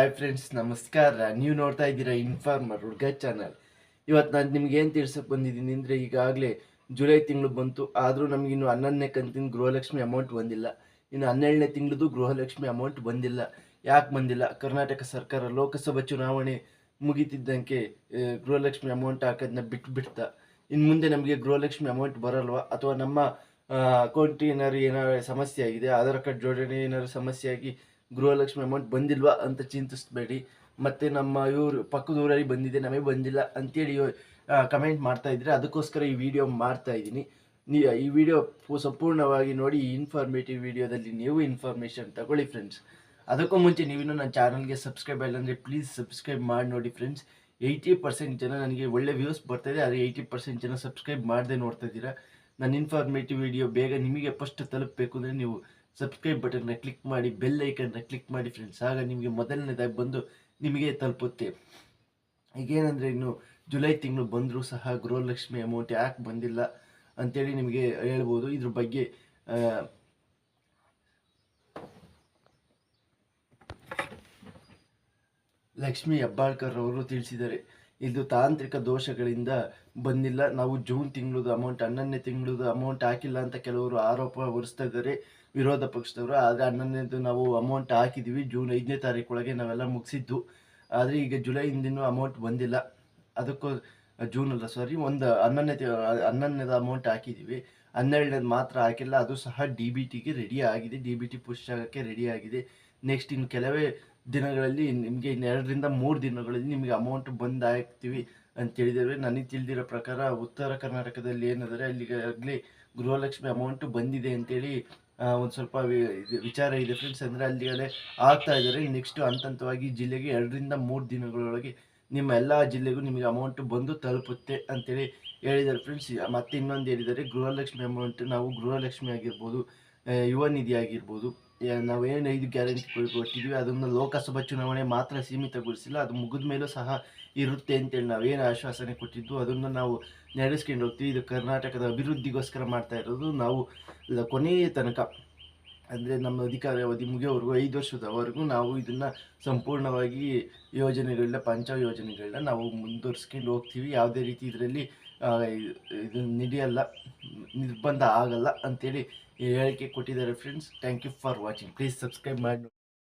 Hi friends, ನಮಸ್ಕಾರ. ನೀವು ನೋಡ್ತಾ ಇದ್ದೀರಾ ಇನ್ಫಾರ್ಮರ್ ಹುಡುಗ ಚಾನಲ್. ಇವತ್ತು ನಾನು ನಿಮ್ಗೆ ಏನು ತಿಳ್ಸಕ್ಕೆ ಬಂದಿದ್ದೀನಿ ಅಂದರೆ, ಈಗಾಗಲೇ ಜುಲೈ ತಿಂಗಳು ಬಂತು, ಆದರೂ ನಮಗಿನ್ನು 11ನೇ ಕಂತಿನ ಗೃಹಲಕ್ಷ್ಮಿ ಅಮೌಂಟ್ ಬಂದಿಲ್ಲ. ಇನ್ನು 12ನೇ ತಿಂಗಳದು ಗೃಹಲಕ್ಷ್ಮಿ ಅಮೌಂಟ್ ಬಂದಿಲ್ಲ. ಯಾಕೆ ಬಂದಿಲ್ಲ? ಕರ್ನಾಟಕ ಸರ್ಕಾರ ಲೋಕಸಭಾ ಚುನಾವಣೆ ಮುಗಿತಿದ್ದಂಗೆ ಗೃಹಲಕ್ಷ್ಮಿ ಅಮೌಂಟ್ ಹಾಕೋದನ್ನ ಬಿಟ್ಬಿಡ್ತಾ. ಇನ್ನು ಮುಂದೆ ನಮಗೆ ಗೃಹಲಕ್ಷ್ಮಿ ಅಮೌಂಟ್ ಬರಲ್ವಾ, ಅಥವಾ ನಮ್ಮ ಅಕೌಂಟ್ ಏನಾದ್ರು ಸಮಸ್ಯೆ ಆಗಿದೆ, ಆಧಾರ್ ಕಾರ್ಡ್ ಜೋಡಣೆ ಏನಾದ್ರು ಸಮಸ್ಯೆ ಆಗಿ ಗೃಹಲಕ್ಷ್ಮಿ ಅಮೌಂಟ್ ಬಂದಿಲ್ವಾ ಅಂತ ಚಿಂತಿಸಬೇಡಿ. ಮತ್ತು ನಮ್ಮ ಪಕ್ಕದ ಊರಲ್ಲಿ ಬಂದಿದೆ, ನಮಗೆ ಬಂದಿಲ್ಲ ಅಂತೇಳಿ ಕಮೆಂಟ್ ಮಾಡ್ತಾ ಇದ್ರೆ, ಅದಕ್ಕೋಸ್ಕರ ಈ ವಿಡಿಯೋ ಮಾಡ್ತಾ ಇದ್ದೀನಿ. ಈ ವಿಡಿಯೋ ಸಂಪೂರ್ಣವಾಗಿ ನೋಡಿ. ಈ ಇನ್ಫಾರ್ಮೇಟಿವ್ ವಿಡಿಯೋದಲ್ಲಿ ನೀವು ಇನ್ಫಾರ್ಮೇಷನ್ ತಗೊಳ್ಳಿ ಫ್ರೆಂಡ್ಸ್. ಅದಕ್ಕೂ ಮುಂಚೆ ನೀವಿನ್ನೂ ನನ್ನ ಚಾನಲ್ಗೆ ಸಬ್ಸ್ಕ್ರೈಬ್ ಆಗಿಲ್ಲ ಅಂದರೆ ಪ್ಲೀಸ್ ಸಬ್ಸ್ಕ್ರೈಬ್ ಮಾಡಿ ನೋಡಿ ಫ್ರೆಂಡ್ಸ್. 80% ಜನ ನನಗೆ ಒಳ್ಳೆ ವ್ಯೂಸ್ ಬರ್ತಾಯಿದೆ, ಆದರೆ 80% ಜನ ಸಬ್ಸ್ಕ್ರೈಬ್ ಮಾಡದೆ ನೋಡ್ತಾ ಇದ್ದೀರಾ. ನನ್ನ ಇನ್ಫಾರ್ಮೇಟಿವ್ ವಿಡಿಯೋ ಬೇಗ ನಿಮಗೆ ಫಸ್ಟ್ ತಲುಪಬೇಕು ಅಂದರೆ ನೀವು ಸಬ್ಸ್ಕ್ರೈಬ್ ಬಟನ್ನ ಕ್ಲಿಕ್ ಮಾಡಿ, ಬೆಲ್ ಐಕನ್ನ ಕ್ಲಿಕ್ ಮಾಡಿ ಫ್ರೆಂಡ್ಸ್. ಆಗ ನಿಮಗೆ ಮೊದಲನೇದಾಗಿ ಬಂದು ನಿಮಗೆ ತಲುಪುತ್ತೆ. ಈಗೇನೆಂದರೆ, ಇನ್ನು ಜುಲೈ ತಿಂಗಳು ಬಂದರೂ ಸಹ ಗೃಹಲಕ್ಷ್ಮಿ ಅಮೌಂಟ್ ಯಾಕೆ ಬಂದಿಲ್ಲ ಅಂತೇಳಿ ನಿಮಗೆ ಹೇಳ್ಬೋದು. ಇದ್ರ ಬಗ್ಗೆ ಲಕ್ಷ್ಮಿ ಹೆಬ್ಬಾಳ್ಕರ್ ಅವರು ತಿಳಿಸಿದ್ದಾರೆ. ಇದು ತಾಂತ್ರಿಕ ದೋಷಗಳಿಂದ ಬಂದಿಲ್ಲ. ನಾವು ಜೂನ್ ತಿಂಗಳದು ಅಮೌಂಟ್ 11ನೇ ತಿಂಗಳದು ಅಮೌಂಟ್ ಹಾಕಿಲ್ಲ ಅಂತ ಕೆಲವರು ಆರೋಪ ಹೊರಿಸ್ತಾ ಇದ್ದಾರೆ, ವಿರೋಧ ಪಕ್ಷದವರು. ಆದರೆ 11ನೇದು ನಾವು ಅಮೌಂಟ್ ಹಾಕಿದ್ದೀವಿ, ಜೂನ್ 5ನೇ ತಾರೀಕೊಳಗೆ ನಾವೆಲ್ಲ ಮುಗಿಸಿದ್ದು. ಆದರೆ ಈಗ ಜುಲೈಯಿಂದನೂ ಅಮೌಂಟ್ ಬಂದಿಲ್ಲ. ಅದಕ್ಕೂ ಜೂನ್ ಅಲ್ಲ, ಸಾರಿ, ಒಂದು 11ನೇದು ಅಮೌಂಟ್ ಹಾಕಿದ್ದೀವಿ, 12ನೇದು ಮಾತ್ರ ಹಾಕಿಲ್ಲ. ಅದು ಸಹ DBTಗೆ ರೆಡಿ ಆಗಿದೆ, DBT ಪುಷ್ ಆಗೋಕ್ಕೆ ರೆಡಿ ಆಗಿದೆ. ನೆಕ್ಸ್ಟ್ ಇನ್ನು ಕೆಲವೇ ದಿನಗಳಲ್ಲಿ ನಿಮಗೆ 2 ರಿಂದ 3 ದಿನಗಳಲ್ಲಿ ನಿಮಗೆ ಅಮೌಂಟ್ ಬಂದಾಗ್ತೀವಿ ಅಂತ ಹೇಳಿದ್ದೇವೆ. ನನಗೆ ತಿಳಿದಿರೋ ಪ್ರಕಾರ ಉತ್ತರ ಕರ್ನಾಟಕದಲ್ಲಿ ಏನಾದರೆ ಅಲ್ಲಿಗಾಗಲೇ ಗೃಹಲಕ್ಷ್ಮಿ ಅಮೌಂಟ್ ಬಂದಿದೆ ಅಂತೇಳಿ ಒಂದು ಸ್ವಲ್ಪ ವಿಚಾರ ಇದೆ ಫ್ರೆಂಡ್ಸ್. ಅಂದರೆ ಅಲ್ಲಿಗಲೇ ಆಗ್ತಾ ಇದ್ದಾರೆ. ನೆಕ್ಸ್ಟ್ ಹಂತವಾಗಿ ಜಿಲ್ಲೆಗೆ 2 ರಿಂದ 3 ದಿನಗಳೊಳಗೆ ನಿಮ್ಮ ಎಲ್ಲ ಜಿಲ್ಲೆಗೂ ನಿಮಗೆ ಅಮೌಂಟ್ ಬಂದು ತಲುಪುತ್ತೆ ಅಂತೇಳಿ ಹೇಳಿದ್ದಾರೆ ಫ್ರೆಂಡ್ಸ್. ಮತ್ತೆ ಇನ್ನೊಂದು ಹೇಳಿದ್ದಾರೆ, ಗೃಹಲಕ್ಷ್ಮಿ ಅಮೌಂಟ್ ನಾವು ಗೃಹಲಕ್ಷ್ಮಿ ಆಗಿರ್ಬೋದು, ಯುವ ನಿಧಿ ಆಗಿರ್ಬೋದು, ನಾವೇನು 5 ಗ್ಯಾರಂಟಿ ಕೊಟ್ಟಿದ್ದೀವಿ ಅದನ್ನು ಲೋಕಸಭಾ ಚುನಾವಣೆ ಮಾತ್ರ ಸೀಮಿತಗೊಳಿಸಿಲ್ಲ, ಅದು ಮುಗಿದ ಮೇಲೂ ಸಹ ಇರುತ್ತೆ ಅಂತೇಳಿ ನಾವೇನು ಆಶ್ವಾಸನೆ ಕೊಟ್ಟಿದ್ದು ಅದನ್ನು ನಾವು ನಡೆಸ್ಕೊಂಡು ಹೋಗ್ತೀವಿ. ಇದು ಕರ್ನಾಟಕದ ಅಭಿವೃದ್ಧಿಗೋಸ್ಕರ ಮಾಡ್ತಾ ಇರೋದು. ನಾವು ಕೊನೆಯ ತನಕ, ಅಂದರೆ ನಮ್ಮ ಅಧಿಕಾರ ಅವಧಿ ಮುಗಿಯೋವರೆಗೂ 5 ವರ್ಷದವರೆಗೂ ನಾವು ಇದನ್ನು ಸಂಪೂರ್ಣವಾಗಿ ಪಂಚ ಯೋಜನೆಗಳನ್ನ ನಾವು ಮುಂದುವರಿಸ್ಕೊಂಡು ಹೋಗ್ತೀವಿ. ಯಾವುದೇ ರೀತಿ ಇದರಲ್ಲಿ ಇದು ನಡೆಯಲ್ಲ, ನಿರ್ಬಂಧ ಆಗಲ್ಲ ಅಂತೇಳಿ ಹೇಳಿಕೆ ಕೊಟ್ಟಿದ್ದಾರೆ friends. Thank you for watching. Please subscribe ಮಾಡಿ.